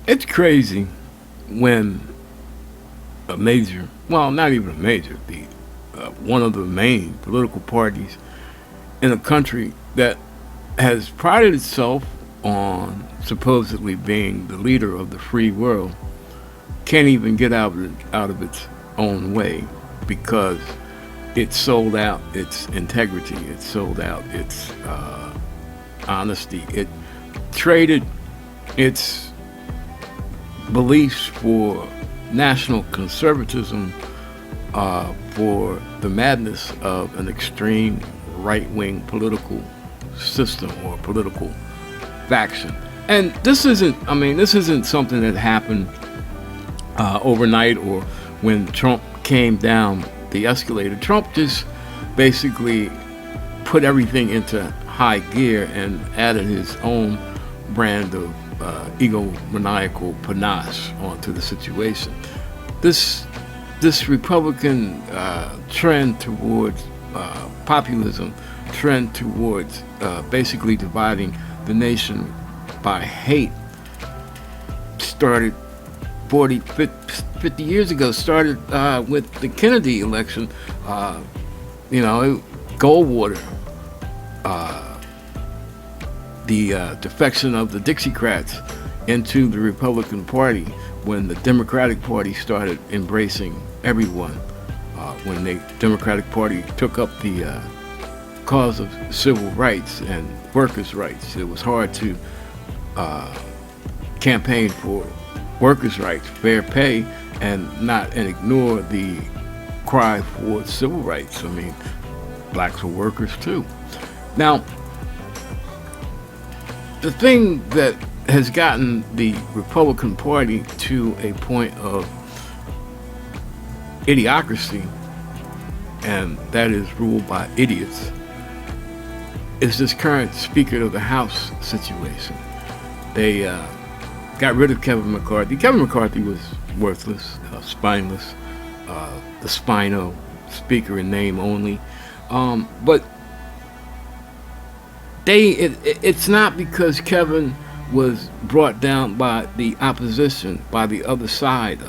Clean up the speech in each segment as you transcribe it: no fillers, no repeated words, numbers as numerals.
It's crazy when a major, well, not even a major, the one of the main political parties in a country that has prided itself on supposedly being the leader of the free world can't even get out of its own way because it sold out its integrity, it sold out its honesty, it traded its beliefs for national conservatism for the madness of an extreme right-wing political system or political faction. And this isn't something that happened overnight or when Trump came down the escalator. Trump just basically put everything into high gear and added his own brand of egomaniacal panache onto the situation. This Republican trend towards populism, trend towards basically dividing the nation by hate, started 40, 50 years ago, started with the Kennedy election. Goldwater, the defection of the Dixiecrats into the Republican Party when the Democratic Party started embracing everyone. When the Democratic Party took up the cause of civil rights and workers' rights, it was hard to campaign for workers' rights, fair pay, and ignore the cry for civil rights. I mean, blacks were workers too. Now, the thing that has gotten the Republican Party to a point of idiocracy, and that is ruled by idiots, is this current Speaker of the House situation. They got rid of Kevin McCarthy. Kevin McCarthy was worthless, spineless, the Spino, Speaker in name only. But it's not because Kevin was brought down by the opposition, by the other side.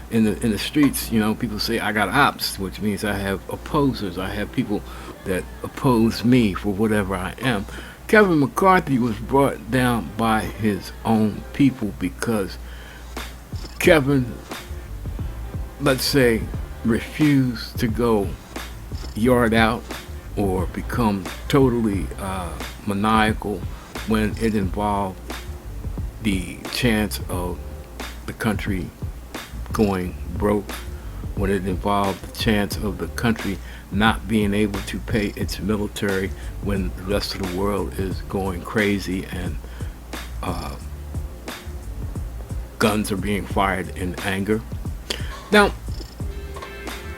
In the streets, people say I got ops, which means I have opposers. I have people that oppose me for whatever I am. Kevin McCarthy was brought down by his own people because Kevin, let's say, refused to go yard out or become totally maniacal when it involved the chance of the country going broke, when it involved the chance of the country not being able to pay its military when the rest of the world is going crazy and guns are being fired in anger. Now,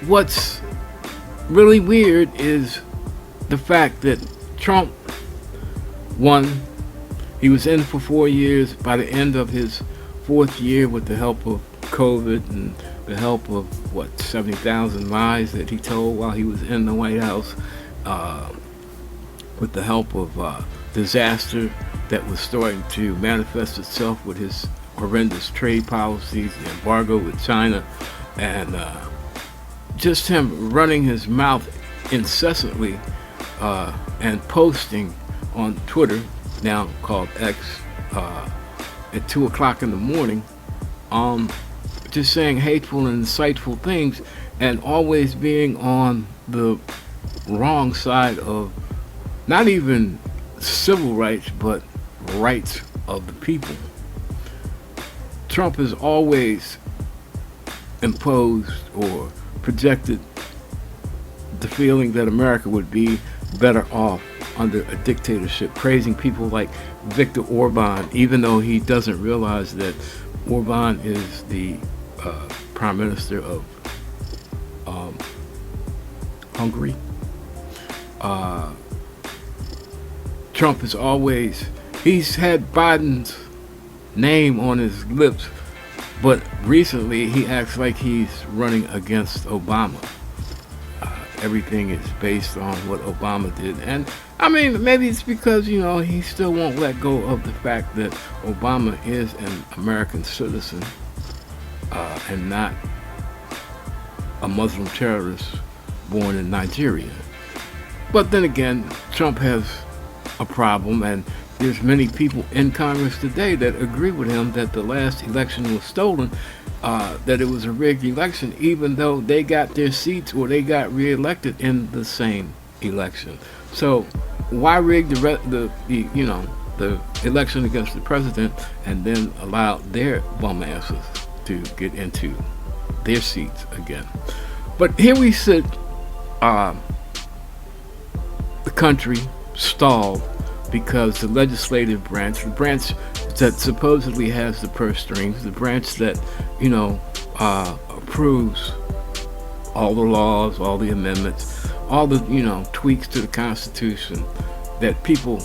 what's really weird is the fact that Trump won. He was in for 4 years. By the end of his fourth year, with the help of COVID and the help of 70,000 lies that he told while he was in the White House, with the help of disaster that was starting to manifest itself with his horrendous trade policies, the embargo with China, and just him running his mouth incessantly and posting on Twitter, now called X, at 2 o'clock in the morning, just saying hateful and insightful things, and always being on the wrong side of not even civil rights, but rights of the people. Trump has always imposed or projected the feeling that America would be better off under a dictatorship, praising people like Viktor Orban, even though he doesn't realize that Orban is the Prime Minister of Hungary. Trump has he's had Biden's name on his lips, but recently he acts like he's running against Obama. Everything is based on what Obama did, and I mean, maybe it's because, he still won't let go of the fact that Obama is an American citizen and not a Muslim terrorist born in Nigeria. But then again, Trump has a problem, and there's many people in Congress today that agree with him that the last election was stolen, that it was a rigged election, even though they got their seats or they got reelected in the same election. So why rig the election against the president and then allow their bum asses to get into their seats again? But here we sit, the country stalled because the legislative branch, the branch that supposedly has the purse strings, the branch that, approves all the laws, all the amendments, all the, tweaks to the Constitution that people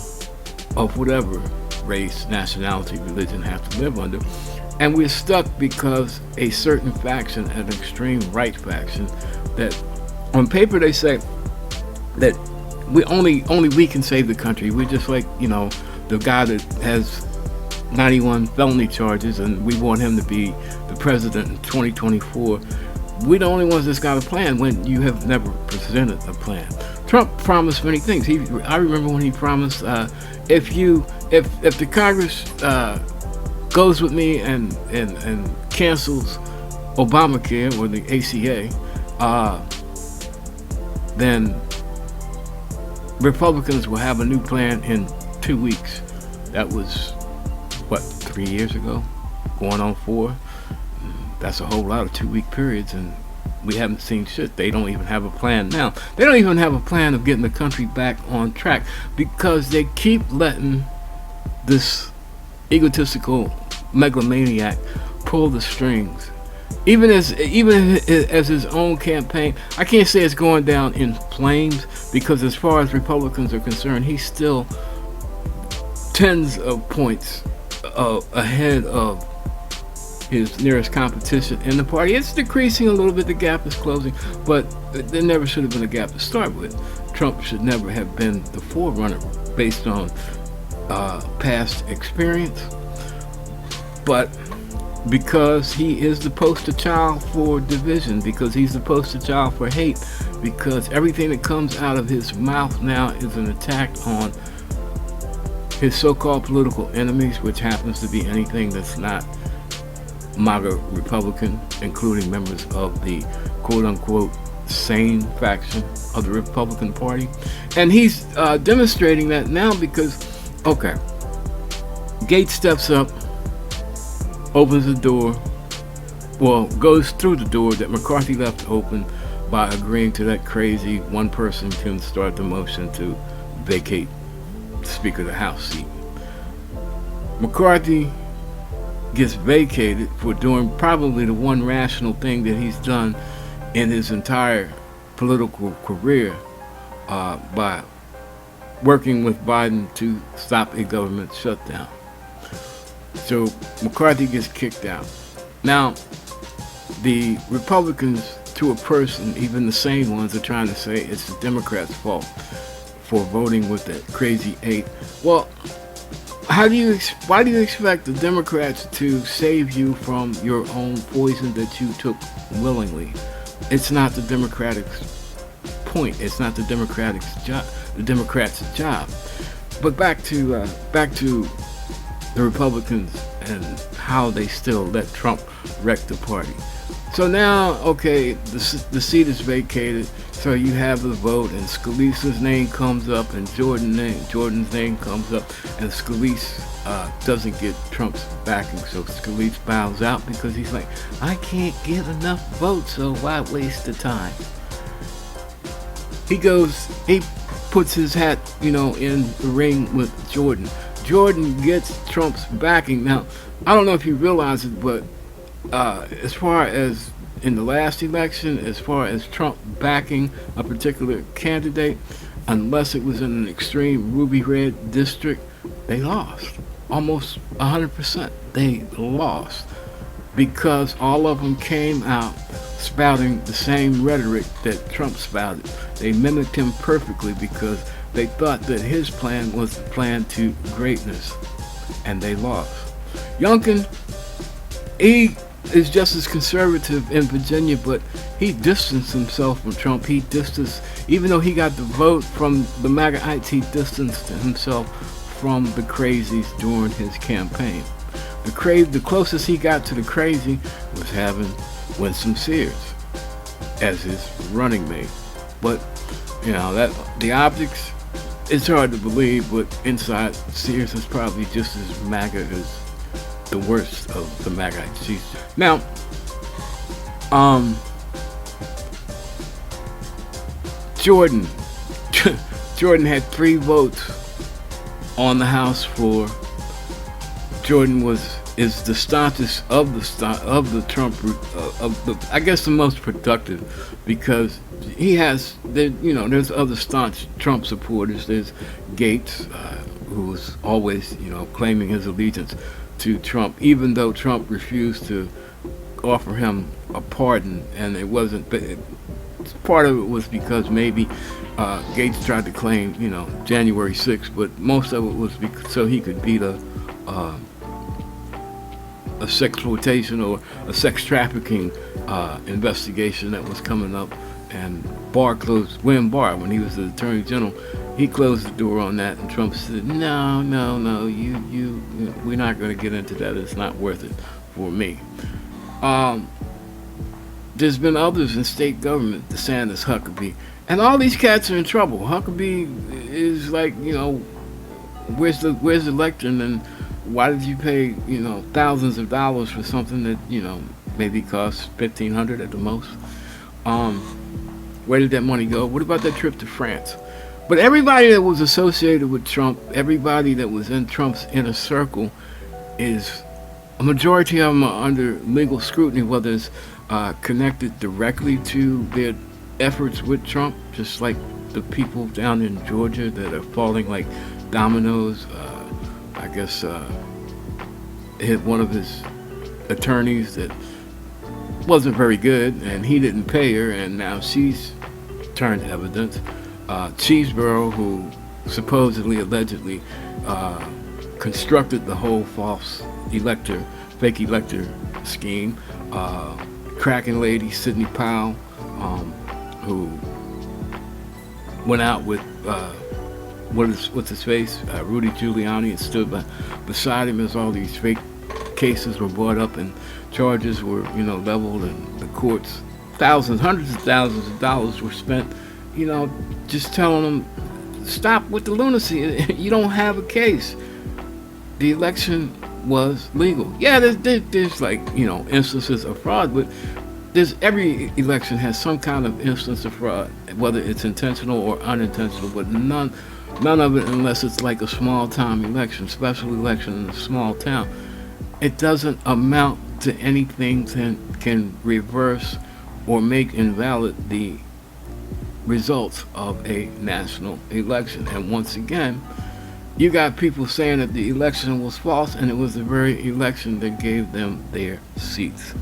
of whatever race, nationality, religion have to live under. And we're stuck because a certain faction, an extreme right faction, that on paper they say that only we can save the country. We're just like, the guy that has 91 felony charges and we want him to be the president in 2024. We're the only ones that's got a plan when you have never presented a plan. Trump promised many things. I remember when he promised, if the Congress goes with me and cancels Obamacare or the ACA, then Republicans will have a new plan in 2 weeks. That was, 3 years ago? Going on 4? That's a whole lot of 2-week periods, and we haven't seen shit. They don't even have a plan now. They don't even have a plan of getting the country back on track because they keep letting this egotistical megalomaniac pull the strings. Even as his own campaign, I can't say it's going down in flames because as far as Republicans are concerned, he's still tens of points ahead of his nearest competition in the party. It's decreasing a little bit, the gap is closing, but there never should have been a gap to start with. Trump should never have been the forerunner based on past experience, but because he is the poster child for division, because he's the poster child for hate, because everything that comes out of his mouth now is an attack on his so-called political enemies, which happens to be anything that's not MAGA Republican, including members of the quote-unquote sane faction of the Republican Party. And he's demonstrating that now because, okay, Gates steps up, opens the door, goes through the door that McCarthy left open by agreeing to that crazy one person can start the motion to vacate the Speaker of the House seat. McCarthy gets vacated for doing probably the one rational thing that he's done in his entire political career, by working with Biden to stop a government shutdown. So McCarthy gets kicked out. Now, the Republicans, to a person, even the sane ones, are trying to say it's the Democrats' fault for voting with that crazy 8. Well, why do you expect the Democrats to save you from your own poison that you took willingly? It's not the Democrats' point. It's not the Democrats' job. But back to the Republicans and how they still let Trump wreck the party. So now, okay, the seat is vacated, so you have the vote, and Scalise's name comes up, and Jordan's name comes up, and Scalise doesn't get Trump's backing, so Scalise bows out because he's like, I can't get enough votes, so why waste the time? He puts his hat, in the ring with Jordan. Jordan gets Trump's backing. Now, I don't know if you realize it, but as far as in the last election, as far as Trump backing a particular candidate, unless it was in an extreme ruby red district, they lost. Almost 100%. They lost because all of them came out spouting the same rhetoric that Trump spouted. They mimicked him perfectly because They thought that his plan was the plan to greatness, and they lost. Youngkin, he is just as conservative in Virginia, but he distanced himself from Trump. He distanced, even though he got the vote from the MAGAites, he distanced himself from the crazies during his campaign. The closest he got to the crazy was having Winston Sears as his running mate. But that the optics, it's hard to believe, but inside Sears is probably just as MAGA as the worst of the MAGAites. Now, Jordan had 3 votes on the House floor. Jordan is the staunchest of the Trump I guess the most productive, because he has there's other staunch Trump supporters. There's Gates, who was always claiming his allegiance to Trump, even though Trump refused to offer him a pardon, and it wasn't. But part of it was because maybe Gates tried to claim January 6th, but most of it was so he could beat a sexploitation or a sex trafficking investigation that was coming up. And William Barr, when he was the Attorney General, he closed the door on that, and Trump said, no, we're not going to get into that. It's not worth it for me. There's been others in state government, DeSantis, Huckabee, and all these cats are in trouble. Huckabee is like, where's the lectern, and why did you pay, thousands of dollars for something that, maybe costs $1,500 at the most? Where did that money go? What about that trip to France? But everybody that was associated with Trump, everybody that was in Trump's inner circle, a majority of them are under legal scrutiny, whether it's connected directly to their efforts with Trump, just like the people down in Georgia that are falling like dominoes. I guess hit one of his attorneys that wasn't very good, and he didn't pay her, and now she's turned evidence. Cheeseborough, who supposedly, allegedly, constructed the whole fake elector scheme. Cracking lady Sidney Powell, who went out with what's his face, Rudy Giuliani, and stood beside him as all these fake cases were brought up and charges were leveled, and the courts, hundreds of thousands of dollars were spent, just telling them, stop with the lunacy. You don't have a case. The election was legal. Yeah, there's like instances of fraud, but every election has some kind of instance of fraud, whether it's intentional or unintentional, but none of it unless it's like a small town election, special election in a small town. It doesn't amount to anything that can reverse or make invalid the results of a national election. And once again, you got people saying that the election was false, and it was the very election that gave them their seats.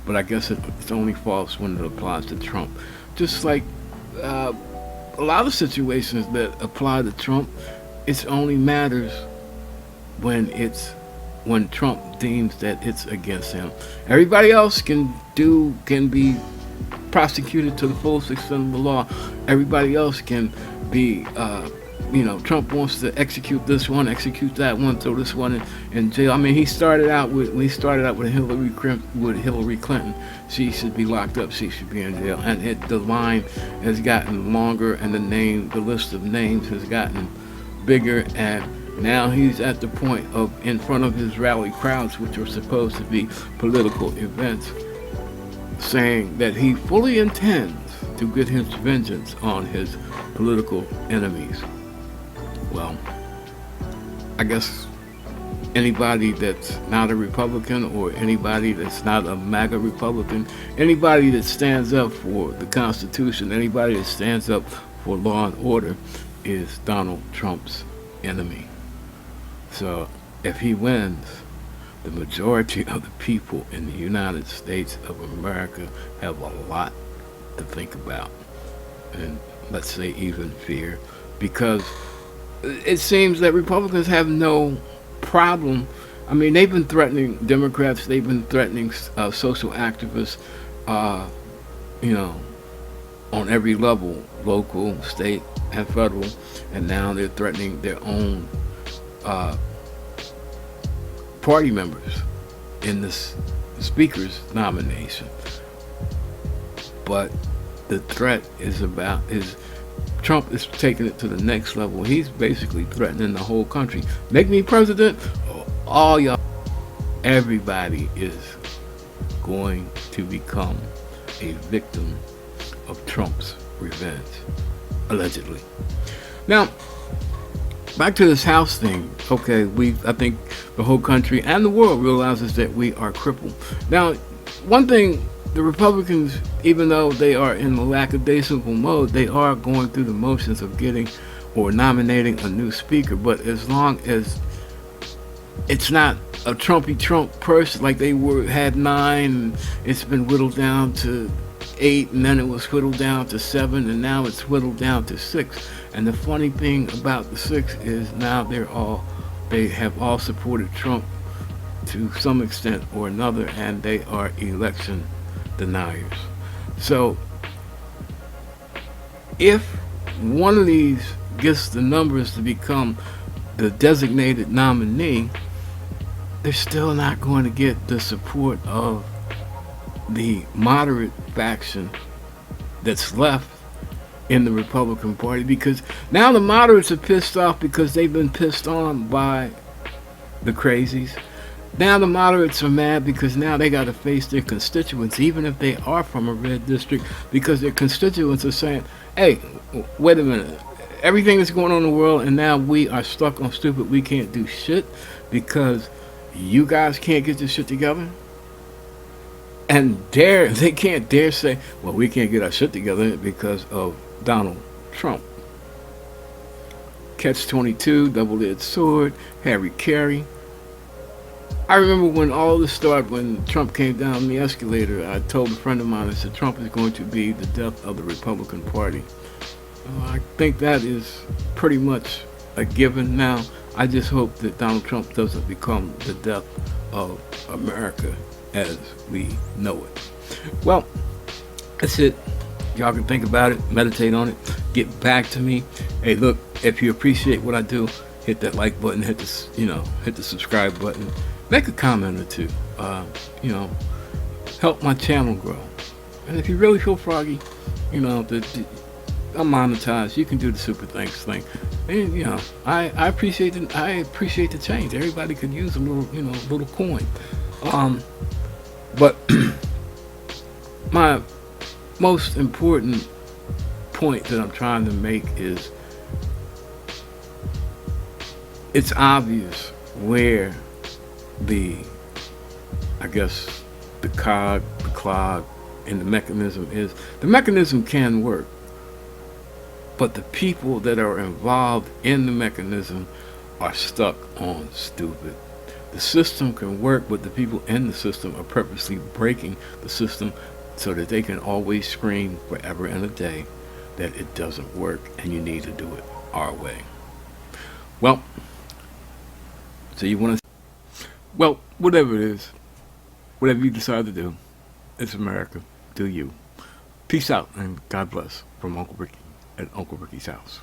But I guess it's only false when it applies to Trump. Just like a lot of situations that apply to Trump, it only matters when Trump deems that it's against him. Everybody else can be prosecuted to the fullest extent of the law. Everybody else can be Trump wants to execute this one, execute that one, throw this one in jail. I mean, he started out with Hillary Clinton. She should be locked up. She should be in jail. And the line has gotten longer, and the list of names has gotten bigger. And now he's at the point of, in front of his rally crowds, which are supposed to be political events, saying that he fully intends to get his vengeance on his political enemies. Well, I guess anybody that's not a Republican, or anybody that's not a MAGA Republican, anybody that stands up for the Constitution, anybody that stands up for law and order, is Donald Trump's enemy. So if he wins, the majority of the people in the United States of America have a lot to think about, and let's say even fear, because it seems that Republicans have no problem. I mean, they've been threatening Democrats, they've been threatening social activists, uh, you know, on every level, local, state, and federal, and now they're threatening their own uh, party members in this speaker's nomination. But the threat is Trump is taking it to the next level. He's basically threatening the whole country. Make me president, or all y'all. Everybody is going to become a victim of Trump's revenge, allegedly. Now, back to this House thing. Okay, I think the whole country and the world realizes that we are crippled. Now, one thing, the Republicans, even though they are in the lackadaisical mode, they are going through the motions of getting or nominating a new speaker. But as long as it's not a Trumpy Trump person, like they had 9, and it's been whittled down to 8, and then it was whittled down to 7, and now it's whittled down to 6. And the funny thing about the 6 is now they have all supported Trump to some extent or another, and they are election deniers. So if one of these gets the numbers to become the designated nominee, they're still not going to get the support of the moderate faction that's left in the Republican Party, because now the moderates are pissed off because they've been pissed on by the crazies. Now the moderates are mad because now they got to face their constituents, even if they are from a red district, because their constituents are saying, hey, wait a minute, everything that's going on in the world, and now we are stuck on stupid, we can't do shit because you guys can't get this shit together. And they can't dare say, well, we can't get our shit together because of Donald Trump. Catch-22, double-edged sword, Harry Carey. I remember when all this started, when Trump came down the escalator, I told a friend of mine, I said, Trump is going to be the death of the Republican Party. I think that is pretty much a given now. I just hope that Donald Trump doesn't become the death of America as we know it. Well, that's it. Y'all can think about it, meditate on it, get back to me. Hey, look, if you appreciate what I do, hit that like button, hit the subscribe button, make a comment or two. Help my channel grow. And if you really feel froggy, I'm monetized. You can do the super thanks thing. And I appreciate the change. Everybody could use a little coin. But my most important point that I'm trying to make is it's obvious where the clog and the mechanism is. The mechanism can work, but the people that are involved in the mechanism are stuck on stupid. The system can work, but the people in the system are purposely breaking the system so that they can always scream forever and a day that it doesn't work and you need to do it our way. Well, so you want to... Well, whatever it is, whatever you decide to do, it's America. Do you. Peace out and God bless from Uncle Ricky at Uncle Ricky's house.